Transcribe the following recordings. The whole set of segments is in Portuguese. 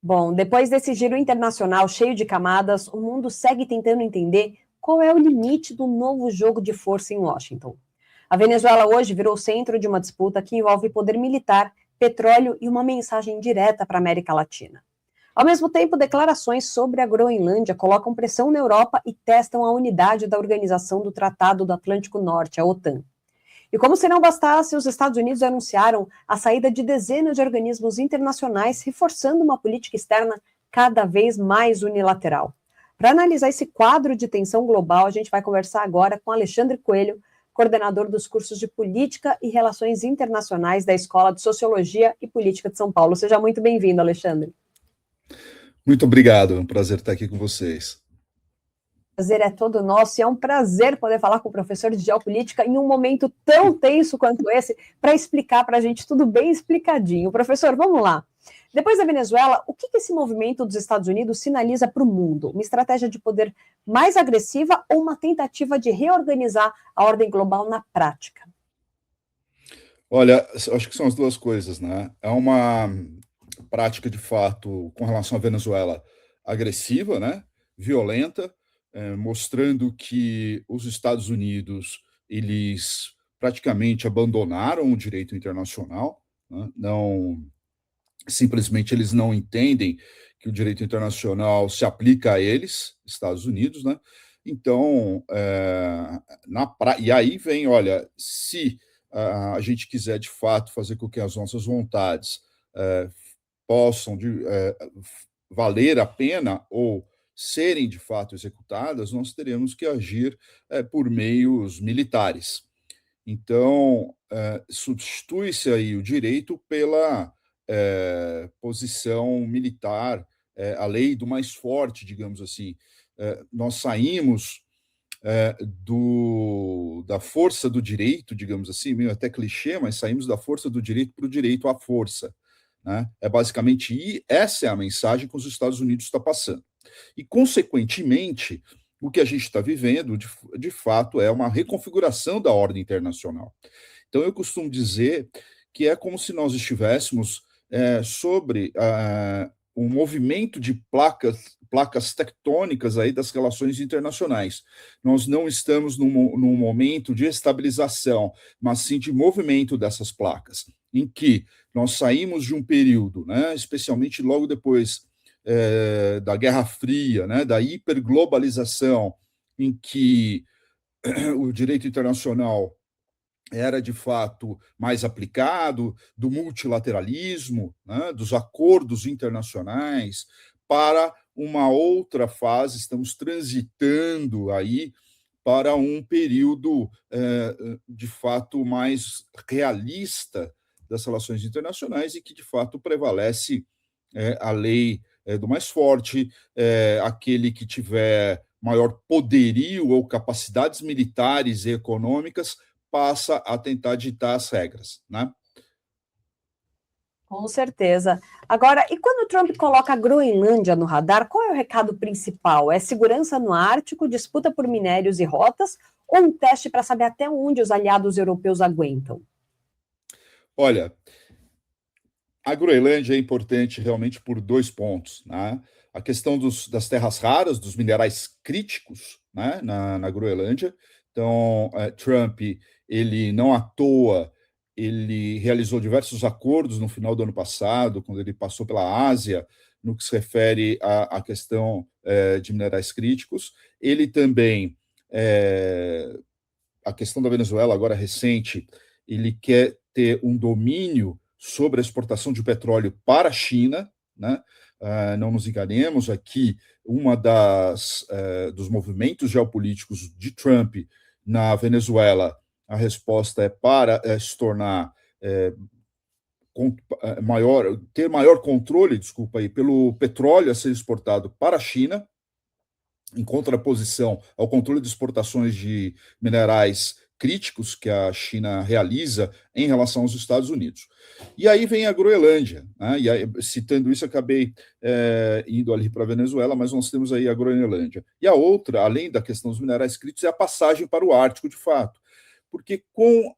Bom, depois desse giro internacional cheio de camadas, o mundo segue tentando entender qual é o limite do novo jogo de força em Washington. A Venezuela hoje virou centro de uma disputa que envolve poder militar, petróleo e uma mensagem direta para a América Latina. Ao mesmo tempo, declarações sobre a Groenlândia colocam pressão na Europa e testam a unidade da Organização do Tratado do Atlântico Norte, a OTAN. E como se não bastasse, os Estados Unidos anunciaram a saída de dezenas de organismos internacionais, reforçando uma política externa cada vez mais unilateral. Para analisar esse quadro de tensão global, a gente vai conversar agora com Alexandre Coelho, coordenador dos cursos de Política e Relações Internacionais da Escola de Sociologia e Política de São Paulo. Seja muito bem-vindo, Alexandre. Muito obrigado, é um prazer estar aqui com vocês. O prazer é todo nosso e é um prazer poder falar com o professor de Geopolítica em um momento tão tenso quanto esse, para explicar para a gente tudo bem explicadinho. Professor, vamos lá. Depois da Venezuela, o que esse movimento dos Estados Unidos sinaliza para o mundo? Uma estratégia de poder mais agressiva ou uma tentativa de reorganizar a ordem global na prática? Olha, acho que são as duas coisas, né? É uma prática, de fato, com relação à Venezuela, agressiva, né? Violenta, mostrando que os Estados Unidos, eles praticamente abandonaram o direito internacional, né? Não, simplesmente eles não entendem que o direito internacional se aplica a eles, Estados Unidos, né? Então, e aí vem, olha, se a gente quiser de fato fazer com que as nossas vontades possam valer a pena ou serem de fato executadas, nós teremos que agir por meios militares. Então, substitui-se aí o direito pela posição militar, a lei do mais forte, digamos assim. Nós saímos da força do direito, digamos assim, meio até clichê, mas saímos da força do direito para o direito à força, né? Basicamente, essa é a mensagem que os Estados Unidos está passando. E, consequentemente, o que a gente está vivendo, de fato, é uma reconfiguração da ordem internacional. Então, eu costumo dizer que é como se nós estivéssemos sobre um movimento de placas tectônicas aí das relações internacionais. Nós não estamos num momento de estabilização, mas sim de movimento dessas placas, em que nós saímos de um período, né, especialmente logo depois da Guerra Fria, né, da hiperglobalização, em que o direito internacional era, de fato, mais aplicado, do multilateralismo, né, dos acordos internacionais, para uma outra fase. Estamos transitando aí para um período, de fato, mais realista das relações internacionais e que, de fato, prevalece a lei do mais forte, aquele que tiver maior poderio ou capacidades militares e econômicas passa a tentar ditar as regras, né? Com certeza. Agora, e quando o Trump coloca a Groenlândia no radar, qual é o recado principal? É segurança no Ártico, disputa por minérios e rotas, ou um teste para saber até onde os aliados europeus aguentam? Olha, a Groenlândia é importante realmente por dois pontos, né? A questão das terras raras, dos minerais críticos, né, na Groenlândia. Então, Trump, ele não à toa, ele realizou diversos acordos no final do ano passado, quando ele passou pela Ásia, no que se refere à questão de minerais críticos. Ele também, a questão da Venezuela, agora recente, ele quer ter um domínio sobre a exportação de petróleo para a China, né? Não nos enganemos, aqui uma dos movimentos geopolíticos de Trump na Venezuela, a resposta é para se tornar ter maior controle, desculpa aí, pelo petróleo a ser exportado para a China, em contraposição ao controle de exportações de minerais críticos que a China realiza em relação aos Estados Unidos. E aí vem a Groenlândia, né? E aí, citando isso, acabei indo ali para a Venezuela, mas nós temos aí a Groenlândia. E a outra, além da questão dos minerais críticos, é a passagem para o Ártico, de fato. Porque com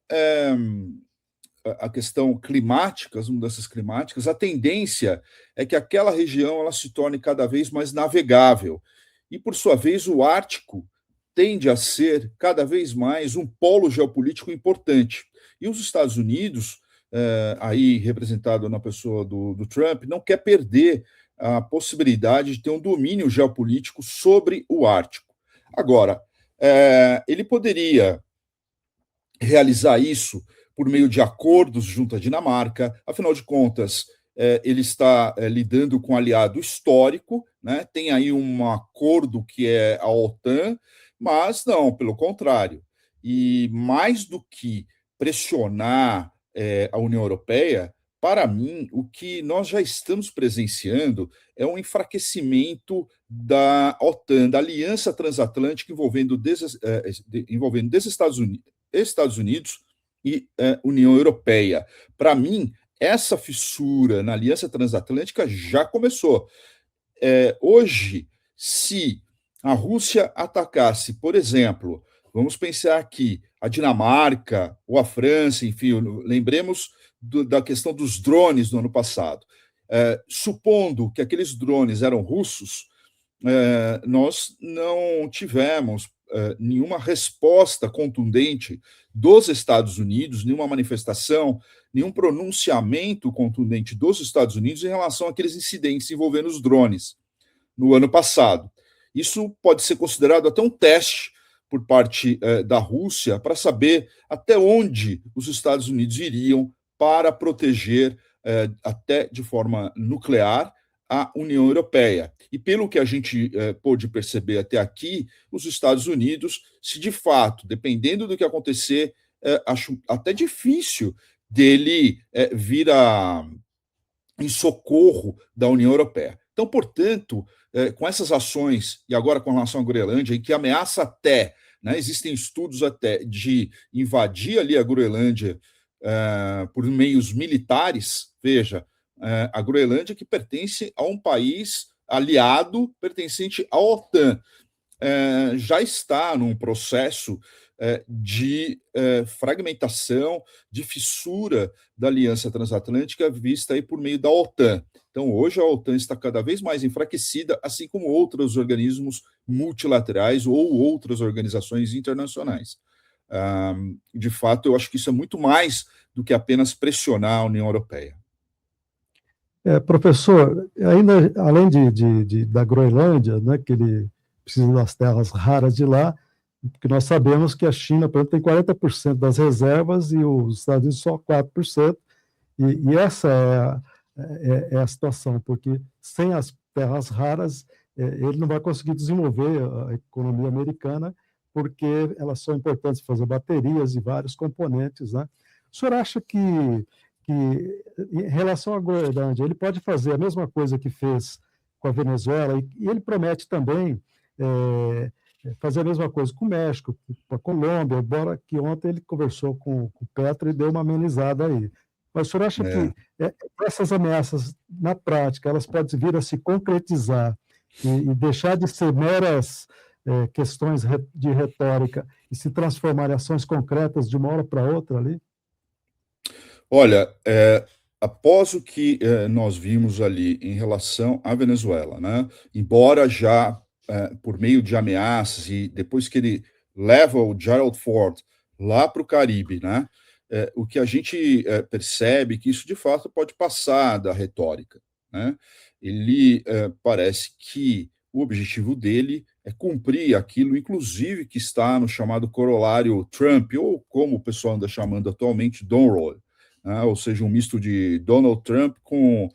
a questão climática, as mudanças climáticas, a tendência é que aquela região ela se torne cada vez mais navegável. E, por sua vez, o Ártico tende a ser cada vez mais um polo geopolítico importante. E os Estados Unidos, aí representado na pessoa do Trump, não quer perder a possibilidade de ter um domínio geopolítico sobre o Ártico. Agora, ele poderia realizar isso por meio de acordos junto à Dinamarca, afinal de contas, ele está lidando com um aliado histórico, né? Tem aí um acordo que é a OTAN, mas não, pelo contrário. E mais do que pressionar a União Europeia, para mim, o que nós já estamos presenciando é um enfraquecimento da OTAN, da Aliança Transatlântica envolvendo Estados Unidos e União Europeia. Para mim, essa fissura na Aliança Transatlântica já começou. Hoje, se a Rússia atacasse, por exemplo, vamos pensar aqui, a Dinamarca ou a França, enfim, lembremos da questão dos drones no ano passado. Supondo que aqueles drones eram russos, nós não tivemos nenhuma resposta contundente dos Estados Unidos, nenhuma manifestação, nenhum pronunciamento contundente dos Estados Unidos em relação àqueles incidentes envolvendo os drones no ano passado. Isso pode ser considerado até um teste por parte da Rússia para saber até onde os Estados Unidos iriam para proteger, até de forma nuclear, a União Europeia. E pelo que a gente pôde perceber até aqui, os Estados Unidos, se de fato, dependendo do que acontecer, acho até difícil dele vir em socorro da União Europeia. Então, portanto, com essas ações, e agora com relação à Groenlândia, em que ameaça até, né, existem estudos até de invadir ali a Groenlândia por meios militares, veja, a Groenlândia que pertence a um país aliado pertencente à OTAN, já está num processo de fragmentação, de fissura da Aliança Transatlântica vista aí por meio da OTAN. Então, hoje a OTAN está cada vez mais enfraquecida, assim como outros organismos multilaterais ou outras organizações internacionais. De fato, eu acho que isso é muito mais do que apenas pressionar a União Europeia. Professor, ainda além da Groenlândia, né, que ele precisa das terras raras de lá, porque nós sabemos que a China, por exemplo, tem 40% das reservas e os Estados Unidos só 4%, e essa é a situação, porque sem as terras raras, ele não vai conseguir desenvolver a economia americana, porque elas são importantes para fazer baterias e vários componentes, né? O senhor acha que em relação à Groenlândia, ele pode fazer a mesma coisa que fez com a Venezuela, e ele promete também fazer a mesma coisa com o México, com a Colômbia, embora que ontem ele conversou com o Petro e deu uma amenizada aí. Mas o senhor acha que essas ameaças, na prática, elas podem vir a se concretizar e deixar de ser meras questões de retórica e se transformar em ações concretas de uma hora para outra ali? Olha, após o que nós vimos ali em relação à Venezuela, né, embora já por meio de ameaças e depois que ele leva o Gerald Ford lá para o Caribe, né, o que a gente percebe é que isso de fato pode passar da retórica, né? Ele parece que o objetivo dele é cumprir aquilo, inclusive, que está no chamado corolário Trump, ou como o pessoal anda chamando atualmente, Donroe, né? Ou seja, um misto de Donald Trump com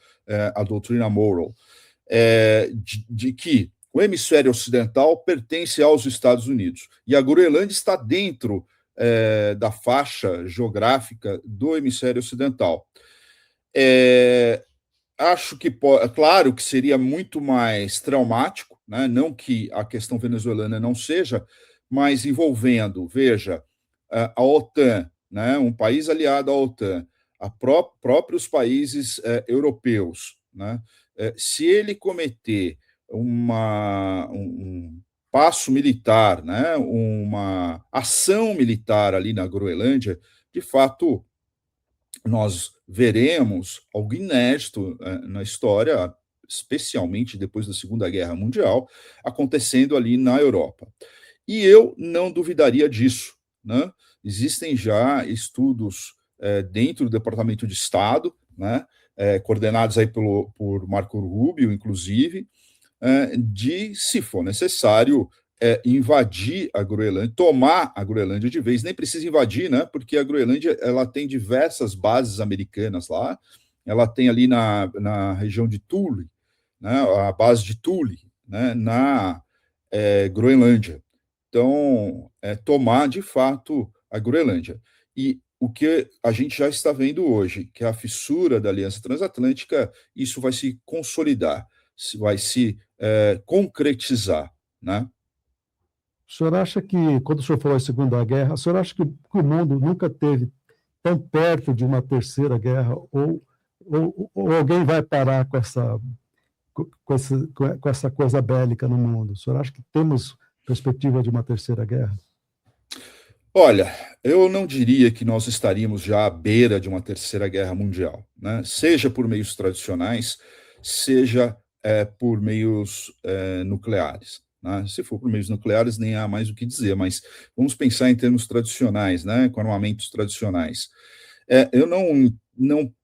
a doutrina Monroe, de que o hemisfério ocidental pertence aos Estados Unidos e a Groenlândia está dentro da faixa geográfica do hemisfério ocidental. Acho que, claro, que seria muito mais traumático, né? Não que a questão venezuelana não seja, mas envolvendo, veja, a OTAN, né? Um país aliado à OTAN, próprios países europeus, né? Se ele cometer um passo militar, né? Uma ação militar ali na Groenlândia, de fato, nós veremos algo inédito na história, especialmente depois da Segunda Guerra Mundial, acontecendo ali na Europa. E eu não duvidaria disso, né? Existem já estudos dentro do Departamento de Estado, né, coordenados aí por Marco Rubio, inclusive, de, se for necessário, invadir a Groenlândia, tomar a Groenlândia de vez. Nem precisa invadir, né? Porque a Groenlândia ela tem diversas bases americanas lá. Ela tem ali na região de Thule, né? A base de Thule, né? Na Groenlândia. Então, tomar de fato a Groenlândia. E o que a gente já está vendo hoje, que é a fissura da Aliança Transatlântica, isso vai se consolidar, vai se concretizar, né? O senhor acha que, quando o senhor falou em Segunda Guerra, o senhor acha que o mundo nunca teve tão perto de uma terceira guerra, ou alguém vai parar com essa coisa bélica no mundo? O senhor acha que temos perspectiva de uma terceira guerra? Olha, eu não diria que nós estaríamos já à beira de uma terceira guerra mundial, né? Seja por meios tradicionais, seja por meios nucleares, né? Se for por meios nucleares, nem há mais o que dizer, mas vamos pensar em termos tradicionais, né? Com armamentos tradicionais. Eu não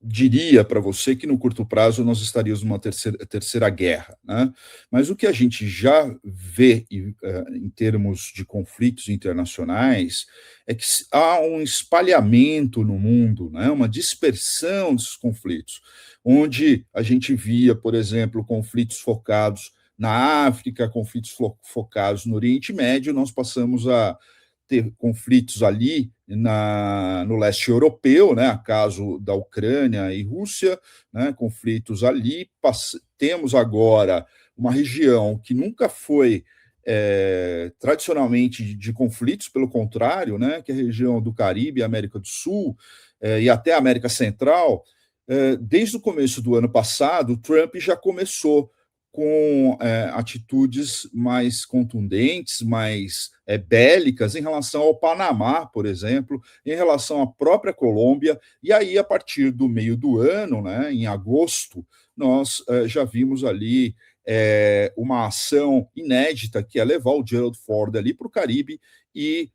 diria para você que no curto prazo nós estaríamos numa terceira guerra, né? Mas o que a gente já vê em termos de conflitos internacionais é que há um espalhamento no mundo, né? Uma dispersão desses conflitos, onde a gente via, por exemplo, conflitos focados na África, conflitos focados no Oriente Médio, nós passamos a ter conflitos ali no leste europeu, né, caso da Ucrânia e Rússia, né, conflitos ali. Temos agora uma região que nunca foi tradicionalmente de conflitos, pelo contrário, né, que é a região do Caribe, América do Sul e até a América Central. Desde o começo do ano passado, Trump já começou com atitudes mais contundentes, mais bélicas em relação ao Panamá, por exemplo, em relação à própria Colômbia, e aí, a partir do meio do ano, né, em agosto, nós já vimos ali uma ação inédita, que é levar o Gerald Ford ali para o Caribe e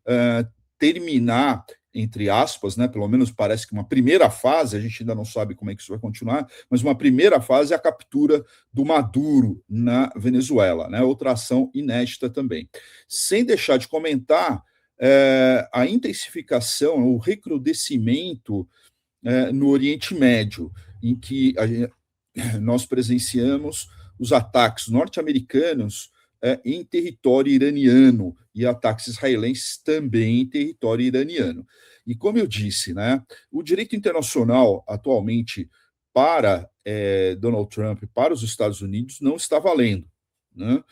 terminar, entre aspas, né, pelo menos parece que uma primeira fase, a gente ainda não sabe como é que isso vai continuar, mas uma primeira fase é a captura do Maduro na Venezuela, né, outra ação inédita também. Sem deixar de comentar a intensificação, o recrudescimento no Oriente Médio, em que nós presenciamos os ataques norte-americanos em território iraniano e ataques israelenses também em território iraniano. E como eu disse, né, o direito internacional atualmente para Donald Trump, para os Estados Unidos, não está valendo, né?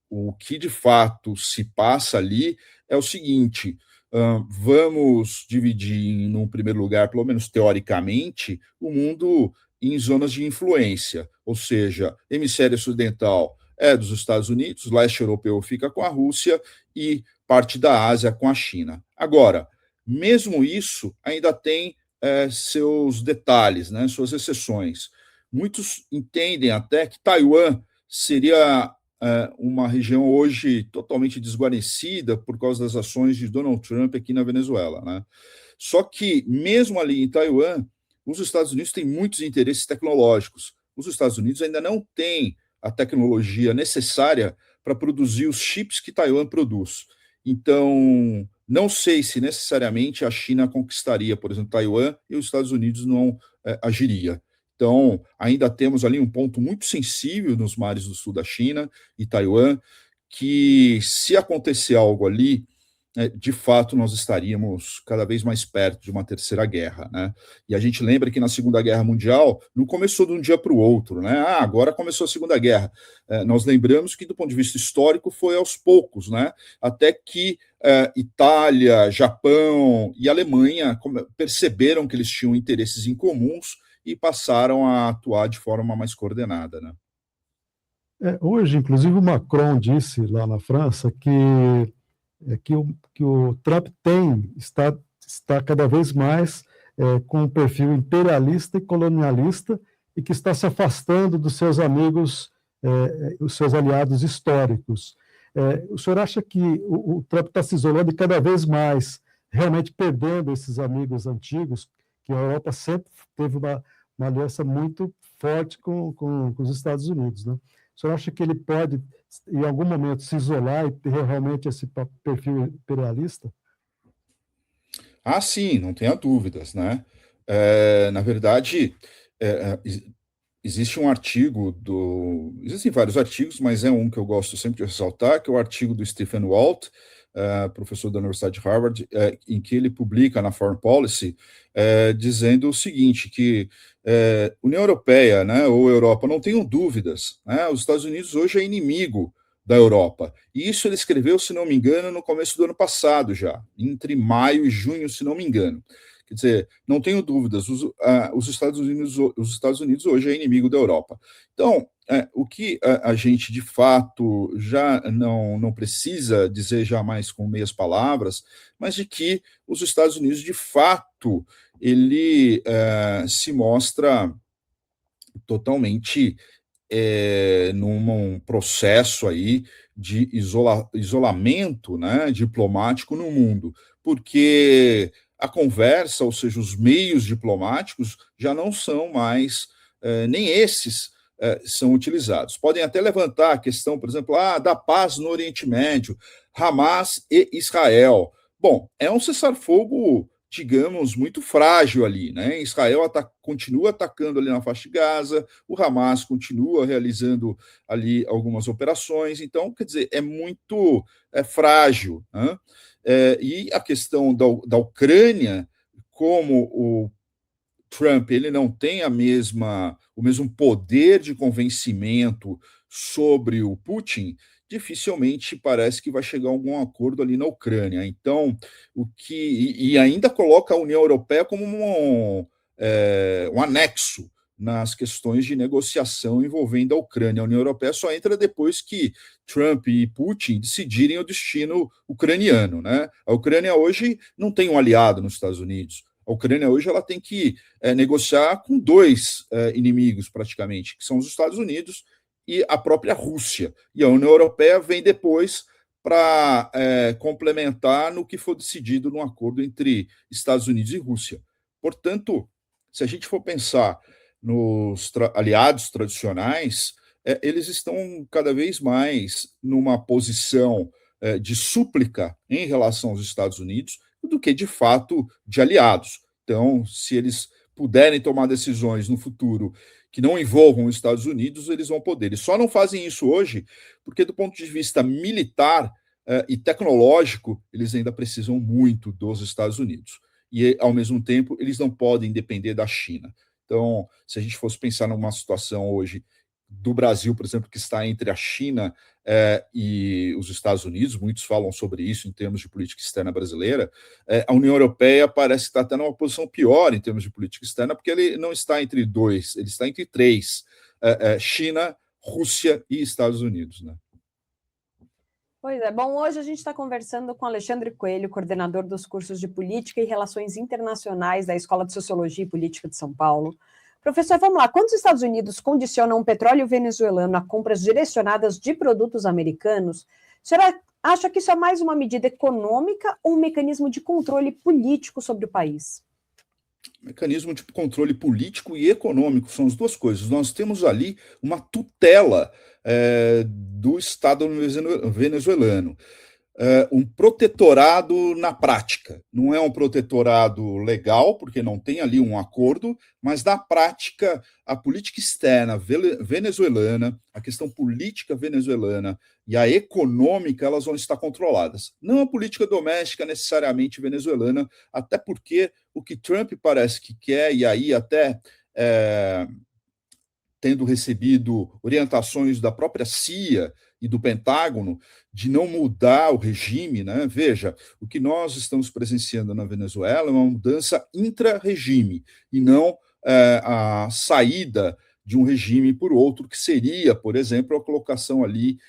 O que de fato se passa ali é o seguinte: vamos dividir, num primeiro lugar, pelo menos teoricamente, o mundo em zonas de influência, ou seja, hemisfério ocidental é dos Estados Unidos, leste europeu fica com a Rússia e parte da Ásia com a China. Agora, mesmo isso ainda tem seus detalhes, né, suas exceções. Muitos entendem até que Taiwan seria uma região hoje totalmente desguarnecida por causa das ações de Donald Trump aqui na Venezuela, né? Só que, mesmo ali em Taiwan, os Estados Unidos têm muitos interesses tecnológicos. Os Estados Unidos ainda não têm a tecnologia necessária para produzir os chips que Taiwan produz. Então, não sei se necessariamente a China conquistaria, por exemplo, Taiwan, e os Estados Unidos não agiria. Então, ainda temos ali um ponto muito sensível nos mares do sul da China e Taiwan, que, se acontecer algo ali, de fato nós estaríamos cada vez mais perto de uma terceira guerra, né? E a gente lembra que na Segunda Guerra Mundial não começou de um dia para o outro, né? Agora começou a Segunda Guerra. Nós lembramos que, do ponto de vista histórico, foi aos poucos, né? Até que Itália, Japão e Alemanha perceberam que eles tinham interesses em comuns e passaram a atuar de forma mais coordenada, né? Hoje, inclusive, o Macron disse lá na França que o Trump está está cada vez mais com um perfil imperialista e colonialista e que está se afastando dos seus amigos, os seus aliados históricos. O senhor acha que o Trump está se isolando e cada vez mais realmente perdendo esses amigos antigos, que a Europa sempre teve uma aliança muito forte com os Estados Unidos, né? O senhor acha que ele pode, em algum momento, se isolar e ter realmente esse perfil imperialista? Ah, sim, não tenha dúvidas, né? Na verdade, é, existe um artigo Existem vários artigos, mas é um que eu gosto sempre de ressaltar, que é o artigo do Stephen Walt, professor da Universidade de Harvard, em que ele publica na Foreign Policy, dizendo o seguinte, que União Europeia, né, ou Europa, não tenham dúvidas, né, os Estados Unidos hoje é inimigo da Europa. E isso ele escreveu, se não me engano, no começo do ano passado já, entre maio e junho, se não me engano. Quer dizer, não tenho dúvidas, os Estados Unidos hoje é inimigo da Europa. Então, o que a gente, de fato, já não precisa dizer jamais com meias palavras, mas de que os Estados Unidos, de fato, ele se mostra totalmente num processo aí de isolamento, né, diplomático no mundo, porque a conversa, ou seja, os meios diplomáticos já não são mais, nem esses são utilizados. Podem até levantar a questão, por exemplo, da paz no Oriente Médio, Hamas e Israel. Bom, é um cessar-fogo, digamos, muito frágil ali, né? Israel continua atacando ali na faixa de Gaza, o Hamas continua realizando ali algumas operações, então, quer dizer, é muito frágil, né? E a questão da Ucrânia, como o Trump ele não tem o mesmo poder de convencimento sobre o Putin, dificilmente parece que vai chegar a algum acordo ali na Ucrânia. Então, e ainda coloca a União Europeia como um anexo nas questões de negociação envolvendo a Ucrânia. A União Europeia só entra depois que Trump e Putin decidirem o destino ucraniano, né? A Ucrânia hoje não tem um aliado nos Estados Unidos. A Ucrânia hoje ela tem que negociar com dois inimigos, praticamente, que são os Estados Unidos e a própria Rússia. E a União Europeia vem depois para complementar no que for decidido no acordo entre Estados Unidos e Rússia. Portanto, se a gente for pensar nos aliados tradicionais, eles estão cada vez mais numa posição de súplica em relação aos Estados Unidos do que, de fato, de aliados. Então, se eles puderem tomar decisões no futuro que não envolvam os Estados Unidos, eles vão poder. Eles só não fazem isso hoje porque, do ponto de vista militar e tecnológico, eles ainda precisam muito dos Estados Unidos. E, ao mesmo tempo, eles não podem depender da China. Então, se a gente fosse pensar numa situação hoje do Brasil, por exemplo, que está entre a China e os Estados Unidos, muitos falam sobre isso em termos de política externa brasileira, a União Europeia parece estar até numa posição pior em termos de política externa, porque ele não está entre dois, ele está entre três, China, Rússia e Estados Unidos, né? Pois é. Bom, hoje a gente está conversando com Alexandre Coelho, coordenador dos cursos de Política e Relações Internacionais da Escola de Sociologia e Política de São Paulo. Professor, vamos lá. Quando os Estados Unidos condicionam o petróleo venezuelano a compras direcionadas de produtos americanos, a senhora acha que isso é mais uma medida econômica ou um mecanismo de controle político sobre o país? Mecanismo de controle político e econômico, são as duas coisas. Nós temos ali uma tutela do Estado venezuelano. Um protetorado na prática. Não é um protetorado legal, porque não tem ali um acordo, mas na prática, a política externa venezuelana, a questão política venezuelana e a econômica, elas vão estar controladas. Não a política doméstica necessariamente venezuelana, até porque o que Trump parece que quer, e aí até tendo recebido orientações da própria CIA e do Pentágono de não mudar o regime, né? Veja, o que nós estamos presenciando na Venezuela é uma mudança intra-regime e não a saída de um regime por outro, que seria, por exemplo, a colocação ali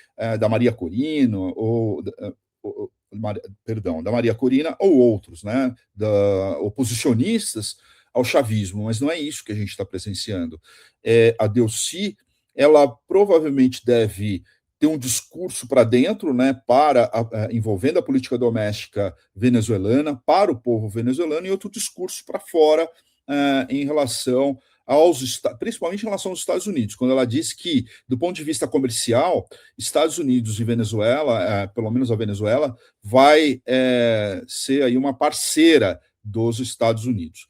da Maria Corina ou da Maria Corina ou outros, né, oposicionistas ao chavismo, mas não é isso que a gente está presenciando. A Delcy, ela provavelmente deve ter um discurso para dentro, né, envolvendo a política doméstica venezuelana, para o povo venezuelano, e outro discurso para fora em relação principalmente em relação aos Estados Unidos, quando ela diz que, do ponto de vista comercial, Estados Unidos e Venezuela, pelo menos a Venezuela, vai ser aí uma parceira dos Estados Unidos.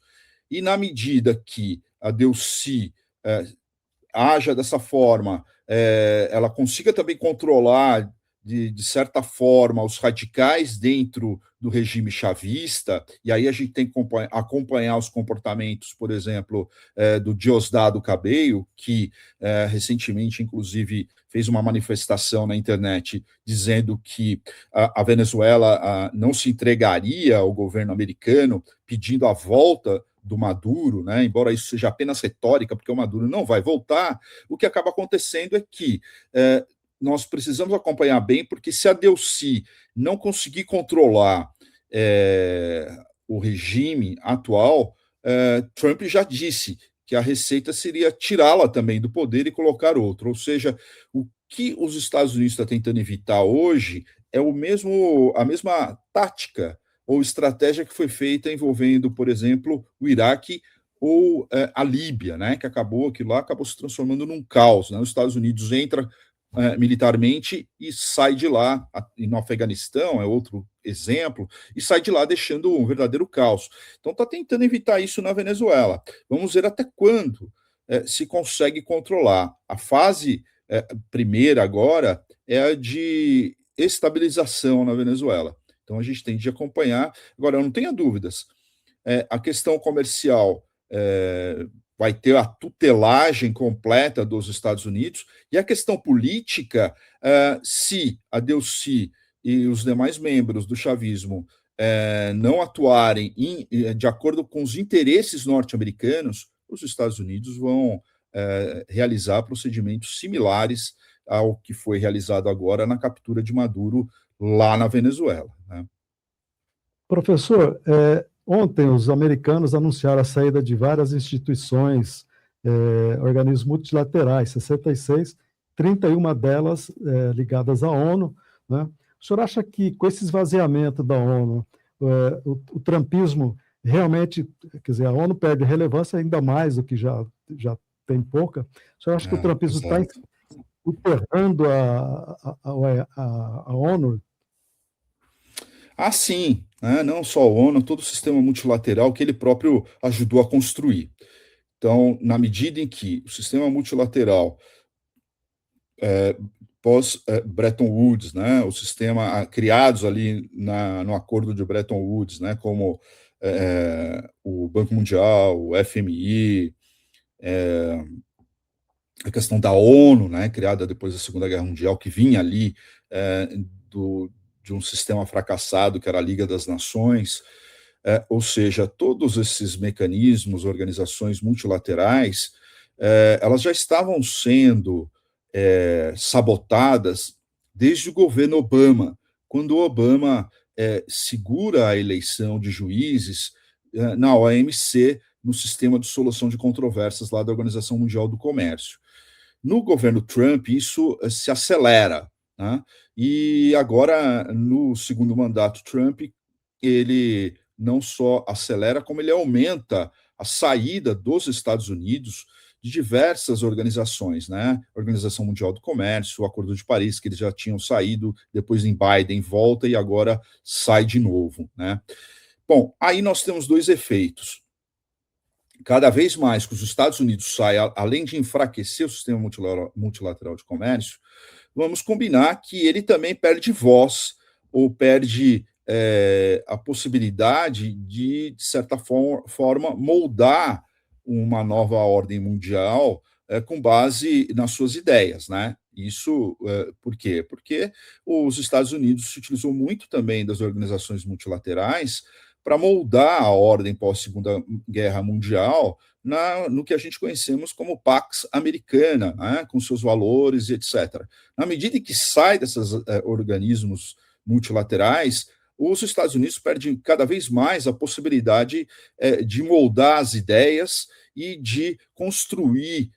E na medida que a Delcy haja dessa forma, ela consiga também controlar, de certa forma, os radicais dentro do regime chavista, e aí a gente tem que acompanhar os comportamentos, por exemplo, do Diosdado Cabello, que recentemente, inclusive, fez uma manifestação na internet dizendo que a Venezuela não se entregaria ao governo americano, pedindo a volta do Maduro, né? Embora isso seja apenas retórica, porque o Maduro não vai voltar. O que acaba acontecendo é que nós precisamos acompanhar bem, porque se a Delcy não conseguir controlar o regime atual, Trump já disse que a receita seria tirá-la também do poder e colocar outro. Ou seja, o que os Estados Unidos estão tentando evitar hoje é a mesma tática ou estratégia que foi feita envolvendo, por exemplo, o Iraque ou a Líbia, né, que acabou se transformando num caos, né? Os Estados Unidos entra militarmente e sai de lá, e no Afeganistão é outro exemplo, e sai de lá deixando um verdadeiro caos. Então está tentando evitar isso na Venezuela. Vamos ver até quando se consegue controlar. A fase primeira agora é a de estabilização na Venezuela. Então a gente tem de acompanhar. Agora, eu não tenho dúvidas, a questão comercial vai ter a tutelagem completa dos Estados Unidos, e a questão política, se a Delcy e os demais membros do chavismo não atuarem de acordo com os interesses norte-americanos, os Estados Unidos vão realizar procedimentos similares ao que foi realizado agora na captura de Maduro lá na Venezuela, né? Professor, ontem os americanos anunciaram a saída de várias instituições, organismos multilaterais, 66, 31 delas ligadas à ONU, né? O senhor acha que com esse esvaziamento da ONU, o trumpismo realmente, quer dizer, a ONU perde relevância ainda mais do que já tem pouca? O senhor acha que o trumpismo está enterrando a ONU? Ah, sim, né? Não só a ONU, todo o sistema multilateral que ele próprio ajudou a construir. Então, na medida em que o sistema multilateral pós-Bretton Woods, né, o sistema criados ali no acordo de Bretton Woods, né, como o Banco Mundial, o FMI, a questão da ONU, né, criada depois da Segunda Guerra Mundial, que vinha ali de um sistema fracassado, que era a Liga das Nações, ou seja, todos esses mecanismos, organizações multilaterais, elas já estavam sendo sabotadas desde o governo Obama, quando o Obama segura a eleição de juízes na OMC, no sistema de solução de controvérsias lá da Organização Mundial do Comércio. No governo Trump, isso se acelera, né? E agora, no segundo mandato Trump, ele não só acelera, como ele aumenta a saída dos Estados Unidos de diversas organizações, né? Organização Mundial do Comércio, o Acordo de Paris, que eles já tinham saído, depois em Biden volta e agora sai de novo, né? Bom, aí nós temos dois efeitos. Cada vez mais que os Estados Unidos saem, além de enfraquecer o sistema multilateral de comércio, vamos combinar que ele também perde voz, ou perde a possibilidade de certa forma, moldar uma nova ordem mundial com base nas suas ideias, né? Isso por quê? Porque os Estados Unidos se utilizou muito também das organizações multilaterais para moldar a ordem pós-Segunda Guerra Mundial no que a gente conhecemos como Pax Americana, né, com seus valores e etc. Na medida em que sai desses organismos multilaterais, os Estados Unidos perdem cada vez mais a possibilidade de moldar as ideias e de construir,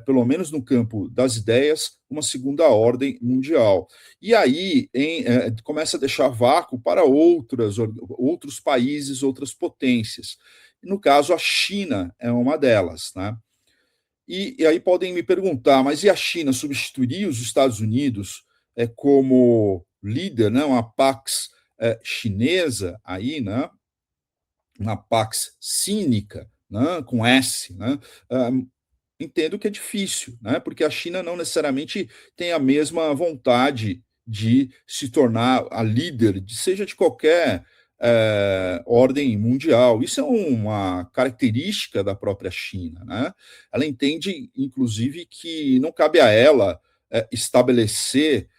pelo menos no campo das ideias, uma segunda ordem mundial. E aí começa a deixar vácuo para outros países, outras potências. No caso, a China é uma delas, né? E aí podem me perguntar, mas e a China substituiria os Estados Unidos como líder, né? Uma Pax chinesa aí, né? Uma Pax cínica, né? Com S, né? Entendo que é difícil, né? Porque a China não necessariamente tem a mesma vontade de se tornar a líder, seja de qualquer ordem mundial. Isso é uma característica da própria China, né? Ela entende, inclusive, que não cabe a ela estabelecer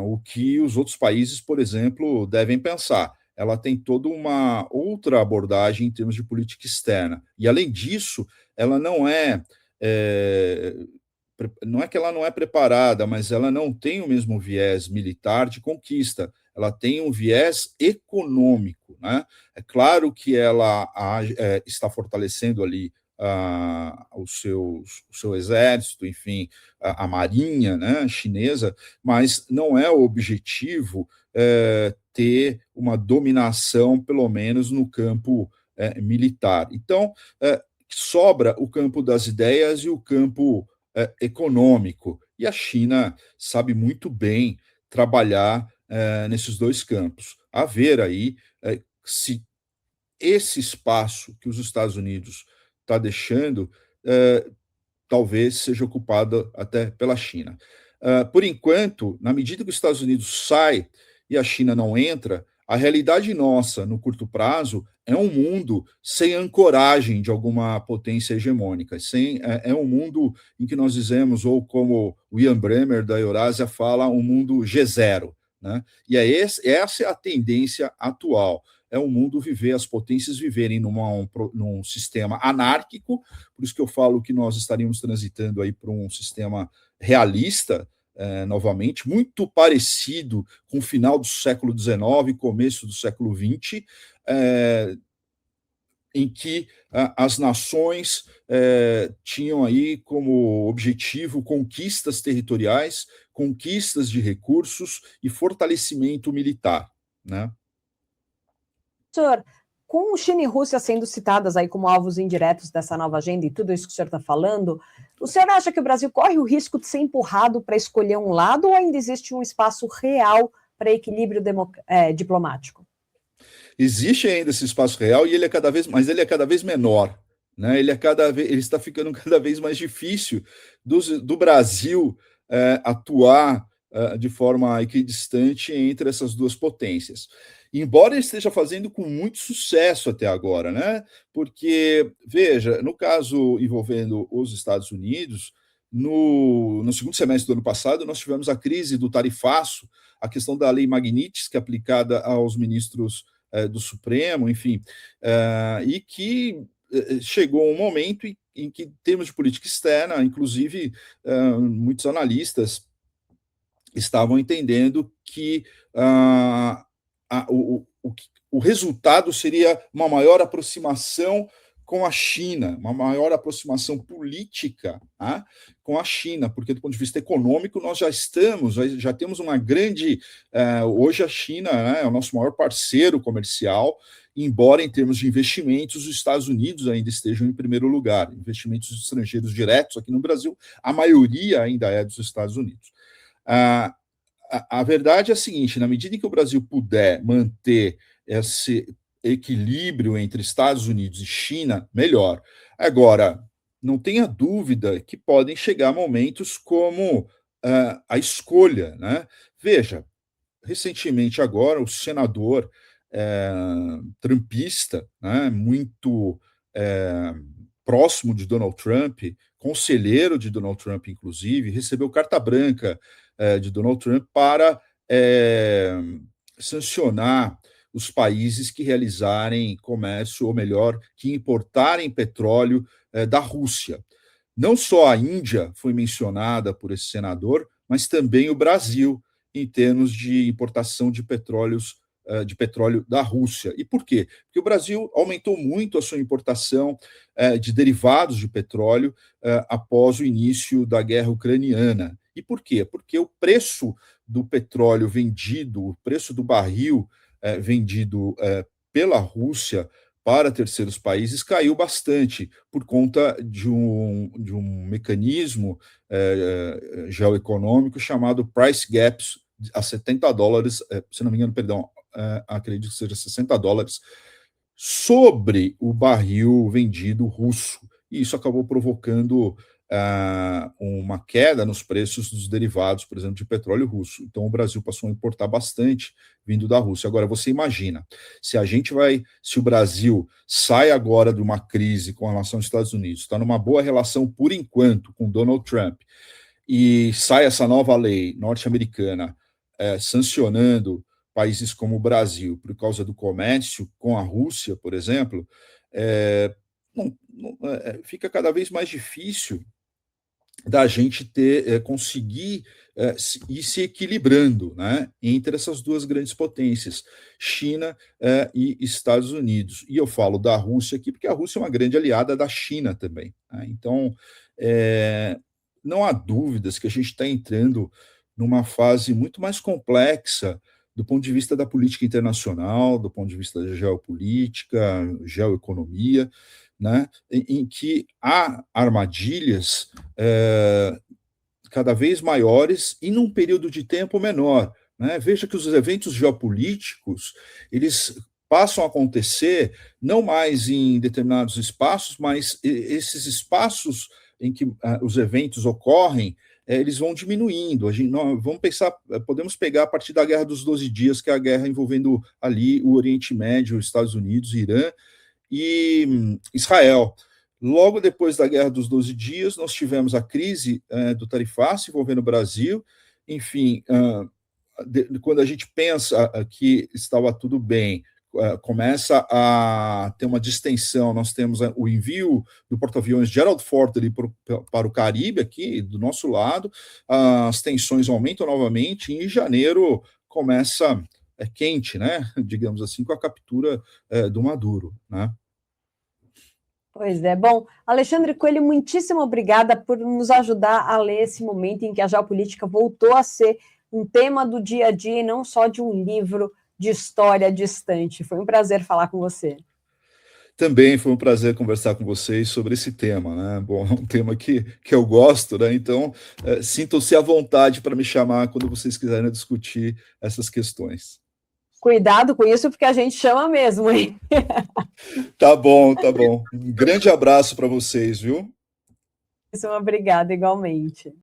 o que os outros países, por exemplo, devem pensar. Ela tem toda uma outra abordagem em termos de política externa. E, além disso, ela não é que ela não é preparada, mas ela não tem o mesmo viés militar de conquista, ela tem um viés econômico, né? É claro que ela está fortalecendo ali o seu exército, enfim, a marinha, né, chinesa, mas não é o objetivo ter uma dominação, pelo menos no campo militar. Então, sobra o campo das ideias e o campo econômico. E a China sabe muito bem trabalhar nesses dois campos. A ver aí se esse espaço que os Estados Unidos está deixando talvez seja ocupado até pela China. Por enquanto, na medida que os Estados Unidos sai e a China não entra, a realidade nossa, no curto prazo, é um mundo sem ancoragem de alguma potência hegemônica. É um mundo em que nós dizemos, ou como o Ian Bremmer, da Eurásia, fala, um mundo G0. Né? E essa é a tendência atual. É um mundo as potências viverem num sistema anárquico, por isso que eu falo que nós estaríamos transitando aí para um sistema realista, novamente, muito parecido com o final do século XIX e começo do século XX, em que as nações tinham aí como objetivo conquistas territoriais, conquistas de recursos e fortalecimento militar, né? Senhor, com China e Rússia sendo citadas aí como alvos indiretos dessa nova agenda e tudo isso que o senhor está falando, o senhor acha que o Brasil corre o risco de ser empurrado para escolher um lado ou ainda existe um espaço real para equilíbrio diplomático? Existe ainda esse espaço real e ele é cada vez menor, né? Ele está ficando cada vez mais difícil do Brasil atuar de forma equidistante entre essas duas potências. Embora ele esteja fazendo com muito sucesso até agora, né? Porque, veja, no caso envolvendo os Estados Unidos, no segundo semestre do ano passado, nós tivemos a crise do tarifaço, a questão da lei Magnitsky, que é aplicada aos ministros do Supremo, enfim, e que chegou um momento em que, em termos de política externa, inclusive, muitos analistas estavam entendendo que o resultado seria uma maior aproximação com a China, uma maior aproximação política com a China, porque do ponto de vista econômico nós já temos uma grande... hoje a China é o nosso maior parceiro comercial, embora em termos de investimentos os Estados Unidos ainda estejam em primeiro lugar. Investimentos estrangeiros diretos aqui no Brasil, a maioria ainda é dos Estados Unidos. A verdade é a seguinte, na medida em que o Brasil puder manter esse equilíbrio entre Estados Unidos e China, melhor. Agora, não tenha dúvida que podem chegar momentos como a escolha, né? Veja, recentemente agora o senador trumpista, né, muito próximo de Donald Trump, conselheiro de Donald Trump, inclusive, recebeu carta branca de Donald Trump para sancionar os países que realizarem comércio, ou melhor, que importarem petróleo da Rússia. Não só a Índia foi mencionada por esse senador, mas também o Brasil, em termos de importação de petróleos de petróleo da Rússia. E por quê? Porque o Brasil aumentou muito a sua importação de derivados de petróleo após o início da guerra ucraniana. E por quê? Porque o preço do petróleo vendido, o preço do barril vendido pela Rússia para terceiros países caiu bastante por conta de um mecanismo geoeconômico chamado price gaps a $70, se não me engano, perdão, acredito que seja $60, sobre o barril vendido russo. E isso acabou provocando uma queda nos preços dos derivados, por exemplo, de petróleo russo. Então, o Brasil passou a importar bastante vindo da Rússia. Agora, você imagina, se o Brasil sai agora de uma crise com relação aos Estados Unidos, está numa boa relação, por enquanto, com Donald Trump, e sai essa nova lei norte-americana sancionando países como o Brasil por causa do comércio com a Rússia, por exemplo, fica cada vez mais difícil da gente conseguir ir se equilibrando, né, entre essas duas grandes potências, China e Estados Unidos. E eu falo da Rússia aqui porque a Rússia é uma grande aliada da China também, né? Então, não há dúvidas que a gente está entrando numa fase muito mais complexa do ponto de vista da política internacional, do ponto de vista da geopolítica, geoeconomia, né, em que há armadilhas cada vez maiores e num período de tempo menor, né? Veja que os eventos geopolíticos, eles passam a acontecer não mais em determinados espaços, mas esses espaços em que os eventos ocorrem, eles vão diminuindo. Vamos pensar, podemos pegar a partir da Guerra dos 12 Dias, que é a guerra envolvendo ali o Oriente Médio, os Estados Unidos, Irã e Israel. Logo depois da Guerra dos 12 Dias, nós tivemos a crise do tarifaço envolvendo o Brasil. Enfim, quando a gente pensa que estava tudo bem, começa a ter uma distensão. Nós temos o envio do porta-aviões Gerald Ford ali para o Caribe, aqui do nosso lado, as tensões aumentam novamente, e em janeiro começa quente, né, digamos assim, com a captura do Maduro, né? Pois é. Bom, Alexandre Coelho, muitíssimo obrigada por nos ajudar a ler esse momento em que a geopolítica voltou a ser um tema do dia a dia e não só de um livro de história distante. Foi um prazer falar com você. Também foi um prazer conversar com vocês sobre esse tema, né? Bom, é um tema que eu gosto, né? Então, sintam-se à vontade para me chamar quando vocês quiserem discutir essas questões. Cuidado com isso, porque a gente chama mesmo, hein? Tá bom, tá bom. Um grande abraço para vocês, viu? Obrigada, igualmente.